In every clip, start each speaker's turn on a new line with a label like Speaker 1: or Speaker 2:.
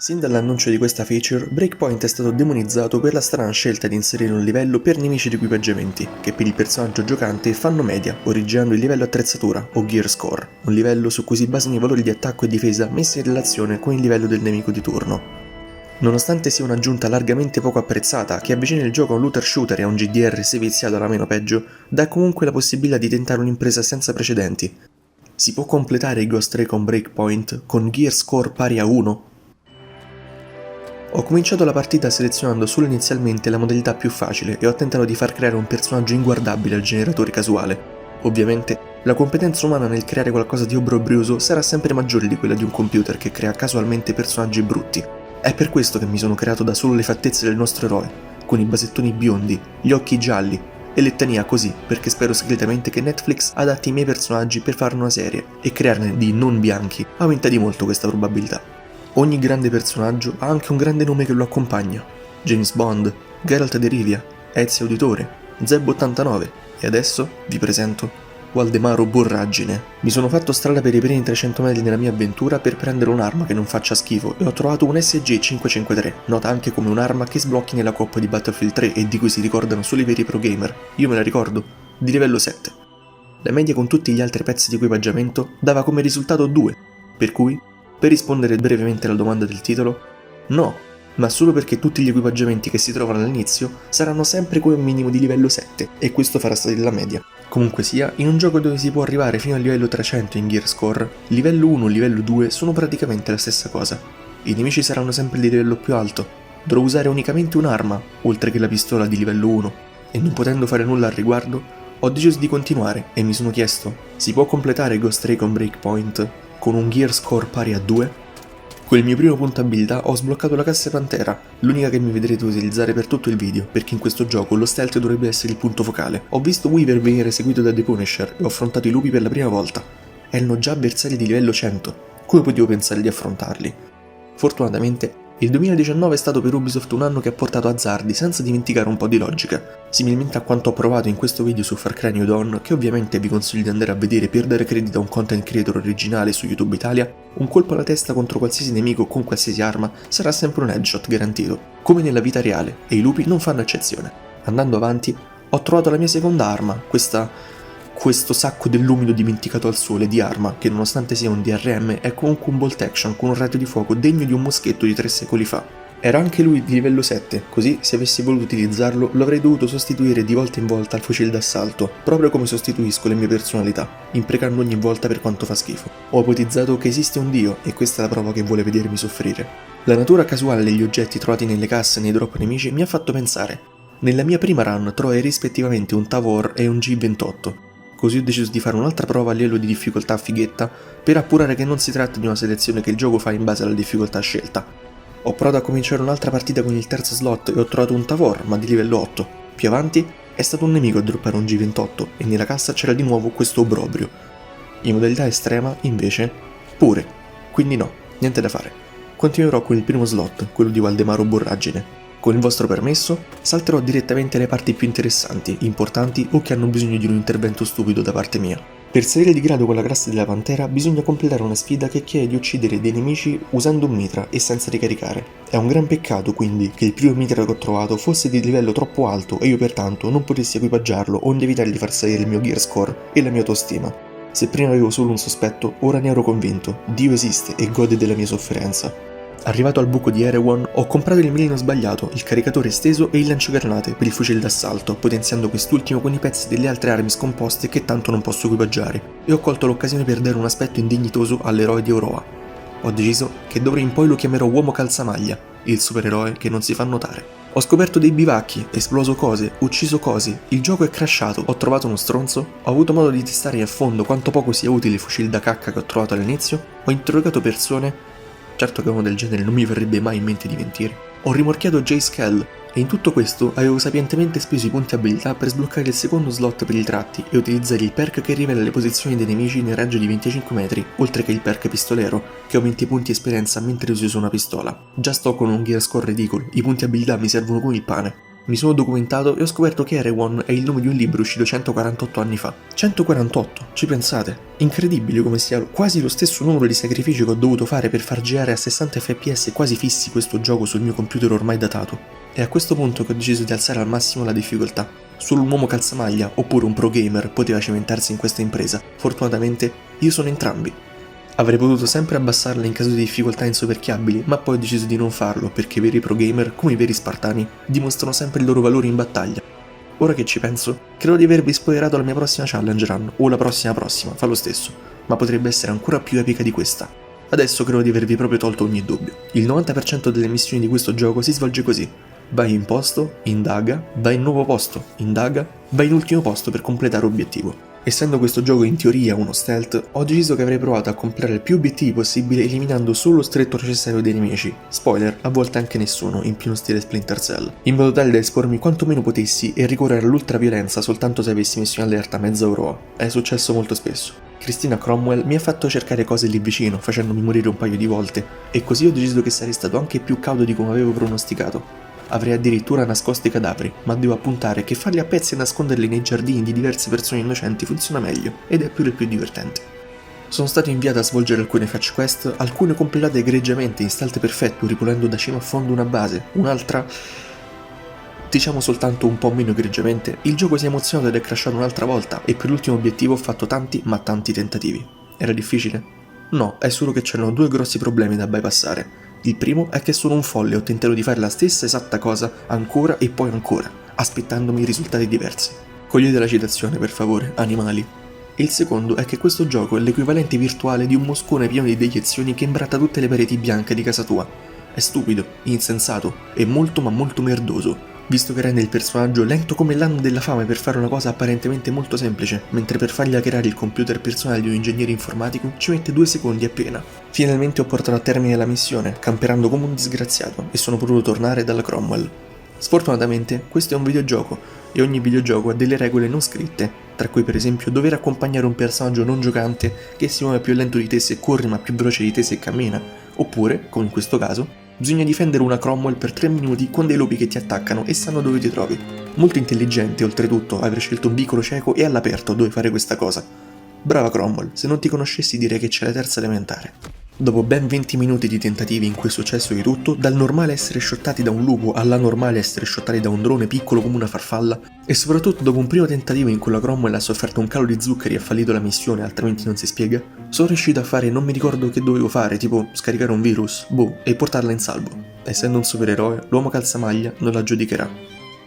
Speaker 1: Sin dall'annuncio di questa feature, Breakpoint è stato demonizzato per la strana scelta di inserire un livello per nemici ed equipaggiamenti, che per il personaggio giocante fanno media, originando il livello attrezzatura, o Gear Score, un livello su cui si basano i valori di attacco e difesa messi in relazione con il livello del nemico di turno. Nonostante sia un'aggiunta largamente poco apprezzata, che avvicina il gioco a un looter shooter e a un GDR se viziato alla meno peggio, dà comunque la possibilità di tentare un'impresa senza precedenti. Si può completare il Ghost Recon Breakpoint con Gear Score pari a 1. Ho cominciato la partita selezionando solo inizialmente la modalità più facile e ho tentato di far creare un personaggio inguardabile al generatore casuale. Ovviamente, la competenza umana nel creare qualcosa di obbrobrioso sarà sempre maggiore di quella di un computer che crea casualmente personaggi brutti. È per questo che mi sono creato da solo le fattezze del nostro eroe, con i basettoni biondi, gli occhi gialli, e lettania così, perché spero segretamente che Netflix adatti i miei personaggi per farne una serie, e crearne di non bianchi aumenta di molto questa probabilità. Ogni grande personaggio ha anche un grande nome che lo accompagna: James Bond, Geralt di Rivia, Ezio Auditore, Zeb89 e adesso vi presento Waldemaro Borraggine. Mi sono fatto strada per i primi 300 metri nella mia avventura per prendere un'arma che non faccia schifo e ho trovato un SG553, nota anche come un'arma che sblocchi nella coppa di Battlefield 3 e di cui si ricordano solo i veri pro gamer. Io me la ricordo, di livello 7. La media con tutti gli altri pezzi di equipaggiamento dava come risultato 2, per cui, per rispondere brevemente alla domanda del titolo, no, ma solo perché tutti gli equipaggiamenti che si trovano all'inizio saranno sempre come un minimo di livello 7 e questo farà salire la media. Comunque sia, in un gioco dove si può arrivare fino al livello 300 in Gear Score, livello 1 e livello 2 sono praticamente la stessa cosa. I nemici saranno sempre di livello più alto, dovrò usare unicamente un'arma, oltre che la pistola di livello 1, e non potendo fare nulla al riguardo, ho deciso di continuare e mi sono chiesto, si può completare Ghost Recon Breakpoint con un Gear Score pari a 2? Con il mio primo punto abilità ho sbloccato la cassa pantera, l'unica che mi vedrete utilizzare per tutto il video, perché in questo gioco lo stealth dovrebbe essere il punto focale. Ho visto Weaver venire seguito da The Punisher e ho affrontato i lupi per la prima volta. Erano già avversari di livello 100, come potevo pensare di affrontarli? Fortunatamente, il 2019 è stato per Ubisoft un anno che ha portato azzardi senza dimenticare un po' di logica, similmente a quanto ho provato in questo video su Far Cry New Dawn, che ovviamente vi consiglio di andare a vedere per dare credito a un content creator originale su YouTube Italia. Un colpo alla testa contro qualsiasi nemico con qualsiasi arma sarà sempre un headshot garantito, come nella vita reale, e i lupi non fanno eccezione. Andando avanti, ho trovato la mia seconda arma, questo sacco dell'umido dimenticato al sole di arma, che nonostante sia un DRM è comunque un bolt action con un raggio di fuoco degno di un moschetto di 3 secoli fa. Era anche lui di livello 7, così se avessi voluto utilizzarlo lo avrei dovuto sostituire di volta in volta al fucile d'assalto, proprio come sostituisco le mie personalità, imprecando ogni volta per quanto fa schifo. Ho ipotizzato che esiste un dio e questa è la prova che vuole vedermi soffrire. La natura casuale degli oggetti trovati nelle casse e nei drop nemici mi ha fatto pensare. Nella mia prima run trovai rispettivamente un Tavor e un G28, così ho deciso di fare un'altra prova a livello di difficoltà fighetta per appurare che non si tratta di una selezione che il gioco fa in base alla difficoltà scelta. Ho provato a cominciare un'altra partita con il terzo slot e ho trovato un Tavor, ma di livello 8. Più avanti è stato un nemico a droppare un G28 e nella cassa c'era di nuovo questo obbrobrio. In modalità estrema, invece, pure. Quindi no, niente da fare. Continuerò con il primo slot, quello di Waldemaro Borraggine. Con il vostro permesso, salterò direttamente alle parti più interessanti, importanti o che hanno bisogno di un intervento stupido da parte mia. Per salire di grado con la classe della Pantera bisogna completare una sfida che chiede di uccidere dei nemici usando un mitra e senza ricaricare. È un gran peccato quindi che il primo mitra che ho trovato fosse di livello troppo alto e io pertanto non potessi equipaggiarlo onde evitare di far salire il mio gear score e la mia autostima. Se prima avevo solo un sospetto, ora ne ero convinto. Dio esiste e gode della mia sofferenza. Arrivato al buco di Erewhon, ho comprato il mirino sbagliato, il caricatore esteso e il lanciagranate per il fucile d'assalto, potenziando quest'ultimo con i pezzi delle altre armi scomposte che tanto non posso equipaggiare, e ho colto l'occasione per dare un aspetto indignitoso all'eroe di Oroa. Ho deciso che d'ora in poi lo chiamerò Uomo Calzamaglia, il supereroe che non si fa notare. Ho scoperto dei bivacchi, esploso cose, ucciso cosi, il gioco è crashato, ho trovato uno stronzo, ho avuto modo di testare a fondo quanto poco sia utile il fucile da cacca che ho trovato all'inizio, ho interrogato persone. Certo che uno del genere non mi verrebbe mai in mente di mentire. Ho rimorchiato Jay Skell e in tutto questo avevo sapientemente speso i punti abilità per sbloccare il secondo slot per i tratti e utilizzare il perk che rivela le posizioni dei nemici nel raggio di 25 metri, oltre che il perk pistolero, che aumenta i punti esperienza mentre usi una pistola. Già sto con un gear score ridicolo, i punti abilità mi servono come il pane. Mi sono documentato e ho scoperto che Erewhon è il nome di un libro uscito 148 anni fa. 148, ci pensate? Incredibile come sia quasi lo stesso numero di sacrifici che ho dovuto fare per far girare a 60 fps quasi fissi questo gioco sul mio computer ormai datato. È a questo punto che ho deciso di alzare al massimo la difficoltà. Solo un uomo calzamaglia oppure un pro gamer poteva cimentarsi in questa impresa. Fortunatamente io sono entrambi. Avrei potuto sempre abbassarla in caso di difficoltà insoperchiabili, ma poi ho deciso di non farlo perché i veri pro gamer, come i veri spartani, dimostrano sempre il loro valore in battaglia. Ora che ci penso, credo di avervi spoilerato la mia prossima challenge run, o la prossima, fa lo stesso, ma potrebbe essere ancora più epica di questa. Adesso credo di avervi proprio tolto ogni dubbio. Il 90% delle missioni di questo gioco si svolge così. Vai in posto, indaga, vai in nuovo posto, indaga, vai in ultimo posto per completare obiettivo. Essendo questo gioco in teoria uno stealth, ho deciso che avrei provato a completare più obiettivi possibile eliminando solo lo stretto necessario dei nemici. Spoiler, a volte anche nessuno, in pieno stile Splinter Cell. In modo tale da espormi quanto meno potessi e ricorrere all'ultraviolenza soltanto se avessi messo in allerta mezza Aurora. È successo molto spesso. Christina Cromwell mi ha fatto cercare cose lì vicino, facendomi morire un paio di volte, e così ho deciso che sarei stato anche più cauto di come avevo pronosticato. Avrei addirittura nascosto i cadaveri, ma devo appuntare che farli a pezzi e nasconderli nei giardini di diverse persone innocenti funziona meglio, ed è pure più divertente. Sono stato inviato a svolgere alcune fetch quest, alcune completate egregiamente in stealth perfetto ripulendo da cima a fondo una base, un'altra... diciamo soltanto un po' meno egregiamente, il gioco si è emozionato ed è crashato un'altra volta, e per l'ultimo obiettivo ho fatto tanti ma tanti tentativi. Era difficile? No, è solo che c'erano due grossi problemi da bypassare. Il primo è che sono un folle e ho tentato di fare la stessa esatta cosa ancora e poi ancora, aspettandomi risultati diversi. Cogliete la citazione, per favore, animali. E il secondo è che questo gioco è l'equivalente virtuale di un moscone pieno di deiezioni che imbratta tutte le pareti bianche di casa tua. È stupido, insensato e molto ma molto merdoso, visto che rende il personaggio lento come l'anno della fame per fare una cosa apparentemente molto semplice, mentre per fargli hackerare il computer personale di un ingegnere informatico ci mette 2 secondi appena. Finalmente ho portato a termine la missione, camperando come un disgraziato, e sono potuto tornare dalla Cromwell. Sfortunatamente, questo è un videogioco, e ogni videogioco ha delle regole non scritte, tra cui per esempio dover accompagnare un personaggio non giocante che si muove più lento di te se corre ma più veloce di te se cammina, oppure, come in questo caso, bisogna difendere una Cromwell per 3 minuti con dei lupi che ti attaccano e sanno dove ti trovi. Molto intelligente, oltretutto, aver scelto un vicolo cieco e all'aperto dove fare questa cosa. Brava Cromwell, se non ti conoscessi direi che c'è la terza elementare. Dopo ben 20 minuti di tentativi in cui è successo di tutto, dal normale essere shottati da un lupo all'anormale essere shottati da un drone piccolo come una farfalla, e soprattutto dopo un primo tentativo in cui la Cromwell ha sofferto un calo di zuccheri e ha fallito la missione altrimenti non si spiega, sono riuscito a fare non mi ricordo che dovevo fare, tipo scaricare un virus, e portarla in salvo. Essendo un supereroe, l'uomo calzamaglia non la giudicherà.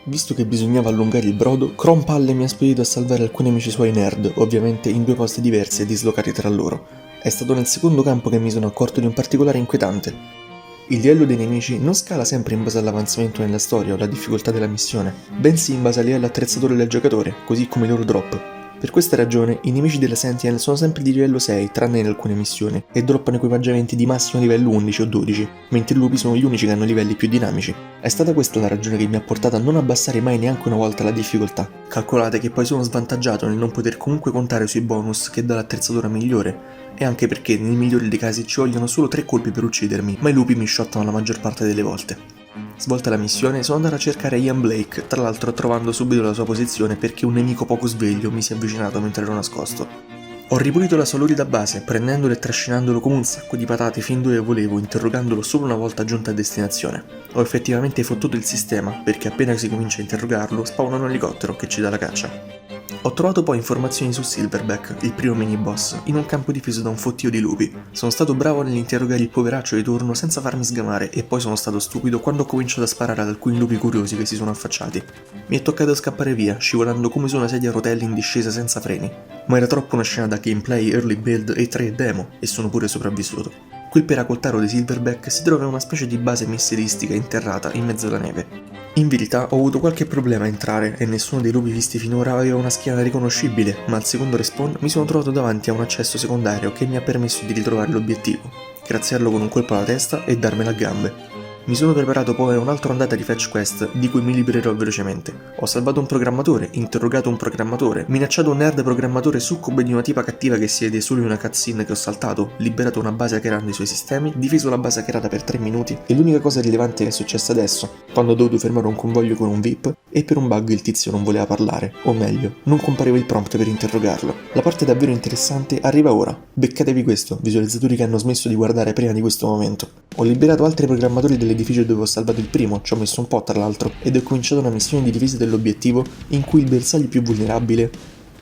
Speaker 1: Visto che bisognava allungare il brodo, Crompalle mi ha spedito a salvare alcuni amici suoi nerd, ovviamente in 2 posti diversi e dislocati tra loro. È stato nel secondo campo che mi sono accorto di un particolare inquietante. Il livello dei nemici non scala sempre in base all'avanzamento nella storia o alla difficoltà della missione, bensì in base al livello attrezzatore del giocatore, così come i loro drop. Per questa ragione, i nemici della Sentinel sono sempre di livello 6, tranne in alcune missioni, e droppano equipaggiamenti di massimo livello 11 o 12, mentre i lupi sono gli unici che hanno livelli più dinamici. È stata questa la ragione che mi ha portato a non abbassare mai neanche una volta la difficoltà. Calcolate che poi sono svantaggiato nel non poter comunque contare sui bonus che dà l'attrezzatura migliore, e anche perché nel migliore dei casi ci vogliono solo 3 colpi per uccidermi, ma i lupi mi shottano la maggior parte delle volte. Svolta la missione, sono andato a cercare Ian Blake, tra l'altro trovando subito la sua posizione perché un nemico poco sveglio mi si è avvicinato mentre ero nascosto. Ho ripulito la sua lurida base, prendendolo e trascinandolo come un sacco di patate fin dove volevo, interrogandolo solo una volta giunto a destinazione. Ho effettivamente fottuto il sistema, perché appena si comincia a interrogarlo, spawna un elicottero che ci dà la caccia. Ho trovato poi informazioni su Silverback, il primo mini boss, in un campo difeso da un fottio di lupi. Sono stato bravo nell'interrogare il poveraccio di turno senza farmi sgamare e poi sono stato stupido quando ho cominciato a sparare ad alcuni lupi curiosi che si sono affacciati. Mi è toccato scappare via, scivolando come su una sedia a rotelle in discesa senza freni, ma era troppo una scena da gameplay, early build e 3 demo, e sono pure sopravvissuto. Quel peracoltaro di Silverback si trova in una specie di base missilistica interrata in mezzo alla neve. In verità ho avuto qualche problema a entrare e nessuno dei lupi visti finora aveva una schiena riconoscibile, ma al secondo respawn mi sono trovato davanti a un accesso secondario che mi ha permesso di ritrovare l'obiettivo, graziarlo con un colpo alla testa e darmela a gambe. Mi sono preparato poi a un'altra ondata di fetch quest di cui mi libererò velocemente. Ho salvato un programmatore, interrogato un programmatore, minacciato un nerd programmatore succube di una tipa cattiva che si vede solo in una cutscene che ho saltato, liberato una base hackerando i suoi sistemi, difeso la base hackerata per 3 minuti e l'unica cosa rilevante che è successa adesso, quando ho dovuto fermare un convoglio con un VIP e per un bug il tizio non voleva parlare, o meglio, non compariva il prompt per interrogarlo. La parte davvero interessante arriva ora. Beccatevi questo, visualizzatori che hanno smesso di guardare prima di questo momento. Ho liberato altri programmatori dell'edificio dove ho salvato il primo, ci ho messo un po' tra l'altro, ed ho cominciato una missione di difesa dell'obiettivo in cui il bersaglio più vulnerabile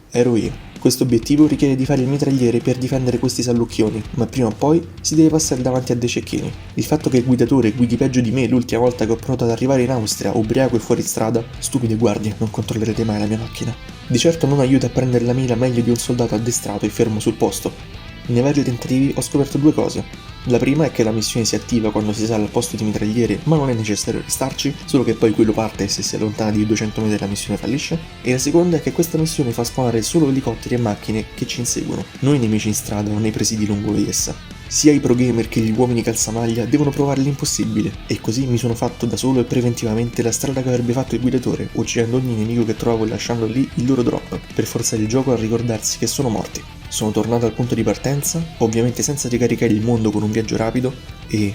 Speaker 1: ero io. Questo obiettivo richiede di fare il mitragliere per difendere questi sallucchioni, ma prima o poi si deve passare davanti a dei cecchini. Il fatto che il guidatore guidi peggio di me l'ultima volta che ho provato ad arrivare in Austria, ubriaco e fuori strada, stupide guardie, non controllerete mai la mia macchina. Di certo non aiuta a prendere la mira meglio di un soldato addestrato e fermo sul posto. Nei vari tentativi ho scoperto due cose. La prima è che la missione si attiva quando si sale al posto di mitragliere, ma non è necessario restarci, solo che poi quello parte e se si allontana di 200 metri la missione fallisce. E la seconda è che questa missione fa spawnare solo elicotteri e macchine che ci inseguono, non i nemici in strada o nei presidi lungo essa. Sia i pro gamer che gli uomini calzamaglia devono provare l'impossibile, e così mi sono fatto da solo e preventivamente la strada che avrebbe fatto il guidatore, uccidendo ogni nemico che trovavo e lasciando lì il loro drop, per forzare il gioco a ricordarsi che sono morti. Sono tornato al punto di partenza, ovviamente senza ricaricare il mondo con un viaggio rapido, e...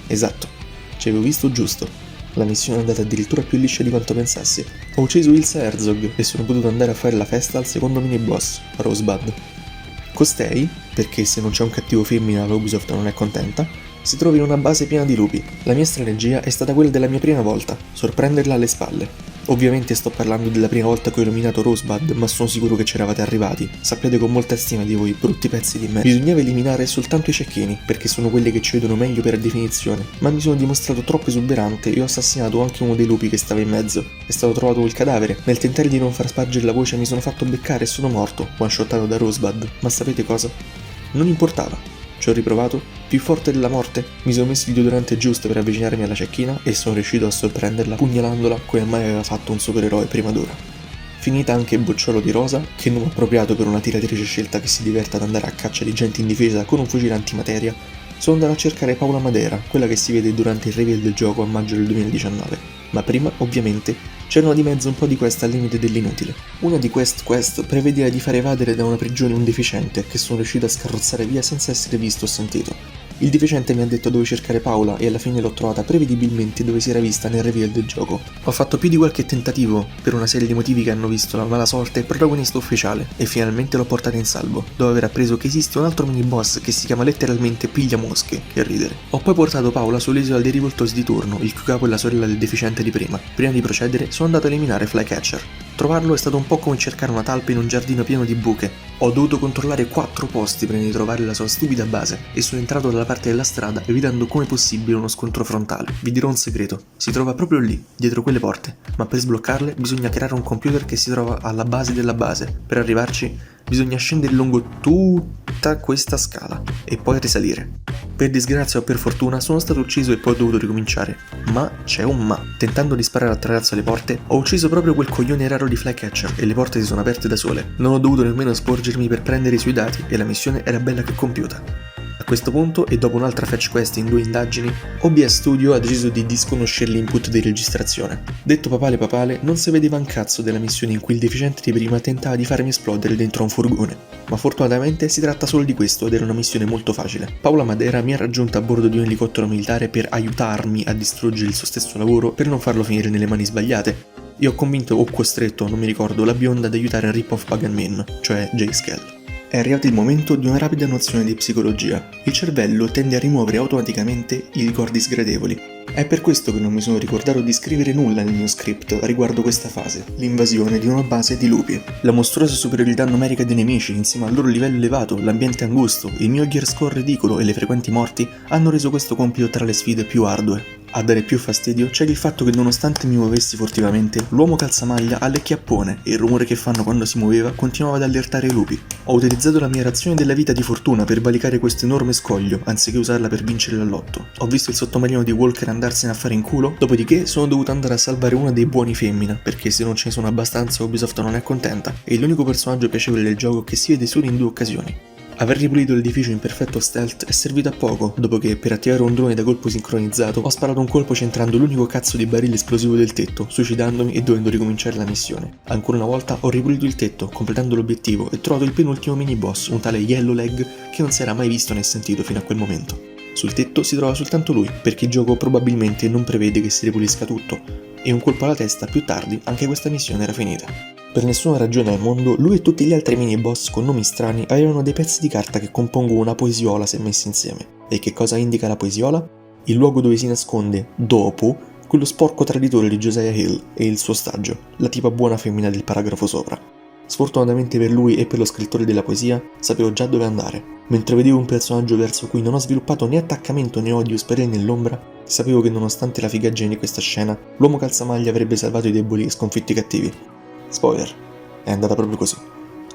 Speaker 1: esatto, ci avevo visto giusto. La missione è andata addirittura più liscia di quanto pensassi. Ho ucciso Ilsa Herzog e sono potuto andare a fare la festa al secondo mini boss, Rosebud. Costei, perché se non c'è un cattivo femmina la Ubisoft non è contenta, si trova in una base piena di lupi. La mia strategia è stata quella della mia prima volta, sorprenderla alle spalle. Ovviamente sto parlando della prima volta che ho illuminato Rosebud, ma sono sicuro che c'eravate arrivati. Sappiate con molta stima di voi, brutti pezzi di me. Bisognava eliminare soltanto i cecchini, perché sono quelli che ci vedono meglio per definizione, ma mi sono dimostrato troppo esuberante e ho assassinato anche uno dei lupi che stava in mezzo. È stato trovato il cadavere. Nel tentare di non far spargere la voce mi sono fatto beccare e sono morto, one-shottato da Rosebud. Ma sapete cosa? Non importava. Ci ho riprovato, più forte della morte, mi sono messo il deodorante giusto per avvicinarmi alla cecchina e sono riuscito a sorprenderla pugnalandola come mai aveva fatto un supereroe prima d'ora. Finita anche Bocciolo di Rosa, che nome appropriato per una tiratrice scelta che si diverte ad andare a caccia di gente indifesa con un fucile antimateria, sono andato a cercare Paola Madera, quella che si vede durante il reveal del gioco a maggio del 2019. Ma prima, ovviamente, c'erano di mezzo un po' di quest al limite dell'inutile. Una di quest prevedeva di far evadere da una prigione un deficiente che sono riuscito a scarrozzare via senza essere visto o sentito. Il deficiente mi ha detto dove cercare Paola e alla fine l'ho trovata prevedibilmente dove si era vista nel reveal del gioco. Ho fatto più di qualche tentativo, per una serie di motivi che hanno visto la mala sorte protagonista ufficiale, e finalmente l'ho portata in salvo, dopo aver appreso che esiste un altro mini boss che si chiama letteralmente Piglia Mosche, che ridere. Ho poi portato Paola sull'isola dei rivoltosi di turno, il cui capo è la sorella del deficiente di prima. Prima di procedere sono andato a eliminare Flycatcher. Trovarlo è stato un po' come cercare una talpa in un giardino pieno di buche. Ho dovuto controllare 4 posti prima di trovare la sua stupida base e sono entrato dalla parte della strada evitando come possibile uno scontro frontale. Vi dirò un segreto, si trova proprio lì, dietro quelle porte, ma per sbloccarle bisogna creare un computer che si trova alla base della base. Per arrivarci bisogna scendere lungo tutta questa scala e poi risalire. Per disgrazia o per fortuna sono stato ucciso e poi ho dovuto ricominciare. Ma c'è un ma. Tentando di sparare attraverso le porte, ho ucciso proprio quel coglione raro di Flycatcher e le porte si sono aperte da sole. Non ho dovuto nemmeno sporgermi per prendere i suoi dati e la missione era bella che compiuta. A questo punto, e dopo un'altra fetch quest in 2 indagini, OBS Studio ha deciso di disconoscere l'input di registrazione. Detto papale, non si vedeva un cazzo della missione in cui il deficiente di prima tentava di farmi esplodere dentro un furgone. Ma fortunatamente si tratta solo di questo ed era una missione molto facile. Paola Madera mi ha raggiunto a bordo di un elicottero militare per aiutarmi a distruggere il suo stesso lavoro per non farlo finire nelle mani sbagliate. Io ho convinto o costretto, non mi ricordo, la bionda ad aiutare Rip-Off Pagan Man, cioè J-Scale. È arrivato il momento di una rapida nozione di psicologia. Il cervello tende a rimuovere automaticamente i ricordi sgradevoli. È per questo che non mi sono ricordato di scrivere nulla nel mio script riguardo questa fase, l'invasione di una base di lupi. La mostruosa superiorità numerica dei nemici, insieme al loro livello elevato, l'ambiente angusto, il mio gear score ridicolo e le frequenti morti, hanno reso questo compito tra le sfide più ardue. A dare più fastidio c'è il fatto che nonostante mi muovessi furtivamente, l'uomo calzamaglia ha le chiappone e il rumore che fanno quando si muoveva continuava ad allertare i lupi. Ho utilizzato la mia razione della vita di fortuna per valicare questo enorme scoglio, anziché usarla per vincere l'allotto. Ho visto il sottomarino di Walker andarsene a fare in culo, dopodiché sono dovuto andare a salvare una dei buoni femmina, perché se non ce ne sono abbastanza Ubisoft non è contenta, e l'unico personaggio piacevole del gioco che si vede solo in 2 occasioni. Aver ripulito l'edificio in perfetto stealth è servito a poco, dopo che, per attivare un drone da colpo sincronizzato, ho sparato un colpo centrando l'unico cazzo di barile esplosivo del tetto, suicidandomi e dovendo ricominciare la missione. Ancora una volta ho ripulito il tetto, completando l'obiettivo, e trovato il penultimo mini boss, un tale Yellow Leg, che non si era mai visto né sentito fino a quel momento. Sul tetto si trova soltanto lui, perché il gioco probabilmente non prevede che si ripulisca tutto, e un colpo alla testa più tardi anche questa missione era finita. Per nessuna ragione al mondo, lui e tutti gli altri mini boss con nomi strani avevano dei pezzi di carta che compongono una poesiola se messi insieme. E che cosa indica la poesiola? Il luogo dove si nasconde, dopo, quello sporco traditore di Josiah Hill e il suo ostaggio, la tipa buona femmina del paragrafo sopra. Sfortunatamente per lui e per lo scrittore della poesia, sapevo già dove andare. Mentre vedevo un personaggio verso cui non ho sviluppato né attaccamento né odio sperare nell'ombra, sapevo che nonostante la figaggine di questa scena, l'uomo calzamaglia avrebbe salvato i deboli e sconfitto i cattivi. Spoiler, è andata proprio così.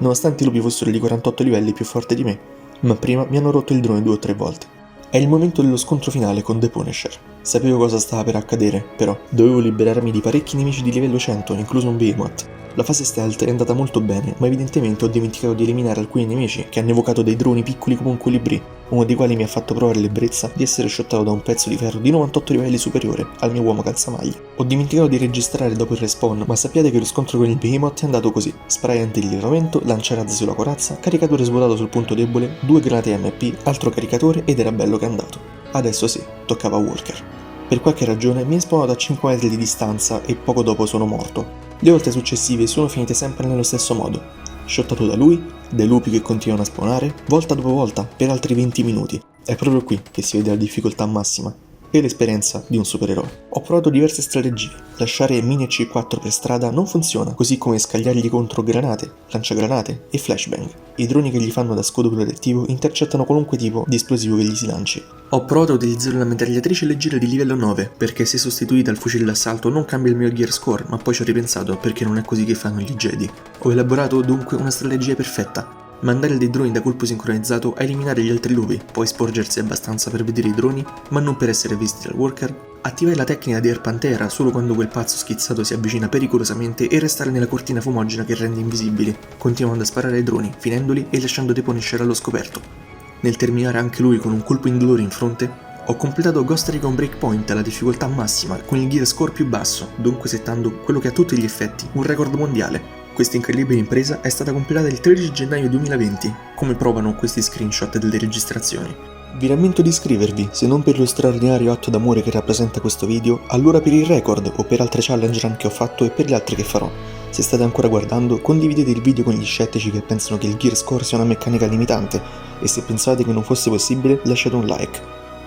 Speaker 1: Nonostante i lupi fossero di 48 livelli più forti di me, ma prima mi hanno rotto il drone 2 o 3 volte. È il momento dello scontro finale con The Punisher. Sapevo cosa stava per accadere, però dovevo liberarmi di parecchi nemici di livello 100, incluso un Behemoth. La fase stealth è andata molto bene, ma evidentemente ho dimenticato di eliminare alcuni nemici che hanno evocato dei droni piccoli come un colibrì, uno dei quali mi ha fatto provare l'ebbrezza di essere shottato da un pezzo di ferro di 98 livelli superiore al mio uomo calzamaglia. Ho dimenticato di registrare dopo il respawn, ma sappiate che lo scontro con il Behemoth è andato così: spray anti-rilevamento, lanciarazzi sulla corazza, caricatore svuotato sul punto debole, 2 granate MP, altro caricatore ed era bello che è andato. Adesso sì, toccava a Walker. Per qualche ragione mi è spawnato a 5 metri di distanza e poco dopo sono morto. Le volte successive sono finite sempre nello stesso modo. Shottato da lui, dai lupi che continuano a spawnare, volta dopo volta, per altri 20 minuti. È proprio qui che si vede la difficoltà massima e l'esperienza di un supereroe. Ho provato diverse strategie. Lasciare mini e C4 per strada non funziona, così come scagliargli contro granate, lanciagranate e flashbang. I droni che gli fanno da scudo protettivo intercettano qualunque tipo di esplosivo che gli si lanci. Ho provato a utilizzare una mitragliatrice leggera di livello 9, perché se sostituita al fucile d'assalto non cambia il mio gear score, ma poi ci ho ripensato perché non è così che fanno gli Jedi. Ho elaborato dunque una strategia perfetta: mandare dei droni da colpo sincronizzato a eliminare gli altri lupi, poi sporgersi abbastanza per vedere i droni, ma non per essere visti dal Walker, attivare la tecnica di Air Pantera solo quando quel pazzo schizzato si avvicina pericolosamente e restare nella cortina fumogena che rende invisibili, continuando a sparare ai droni, finendoli e lasciando The Punisher allo scoperto. Nel terminare anche lui con un colpo indolore in fronte, ho completato Ghost Recon Breakpoint alla difficoltà massima con il gear score più basso, dunque settando quello che a tutti gli effetti un record mondiale. Questa incredibile impresa è stata completata il 13 gennaio 2020, come provano questi screenshot delle registrazioni. Vi rammento di iscrivervi, se non per lo straordinario atto d'amore che rappresenta questo video, allora per il record o per altre challenge run che ho fatto e per gli altri che farò. Se state ancora guardando, condividete il video con gli scettici che pensano che il gear score sia una meccanica limitante, e se pensate che non fosse possibile lasciate un like.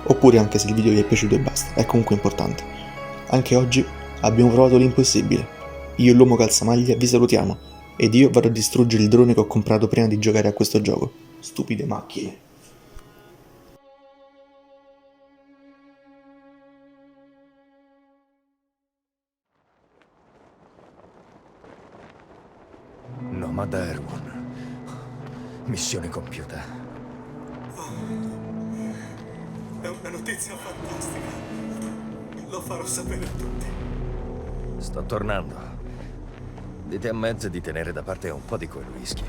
Speaker 1: Oppure anche se il video vi è piaciuto e basta, è comunque importante. Anche oggi abbiamo provato l'impossibile. Io e l'uomo calzamaglia vi salutiamo, ed io vado a distruggere il drone che ho comprato prima di giocare a questo gioco. Stupide macchine.
Speaker 2: Nomad Erwan. Missione compiuta.
Speaker 3: È una notizia fantastica. Lo farò sapere a tutti.
Speaker 2: Sto tornando. Dite a Mezz di tenere da parte un po' di quel whisky.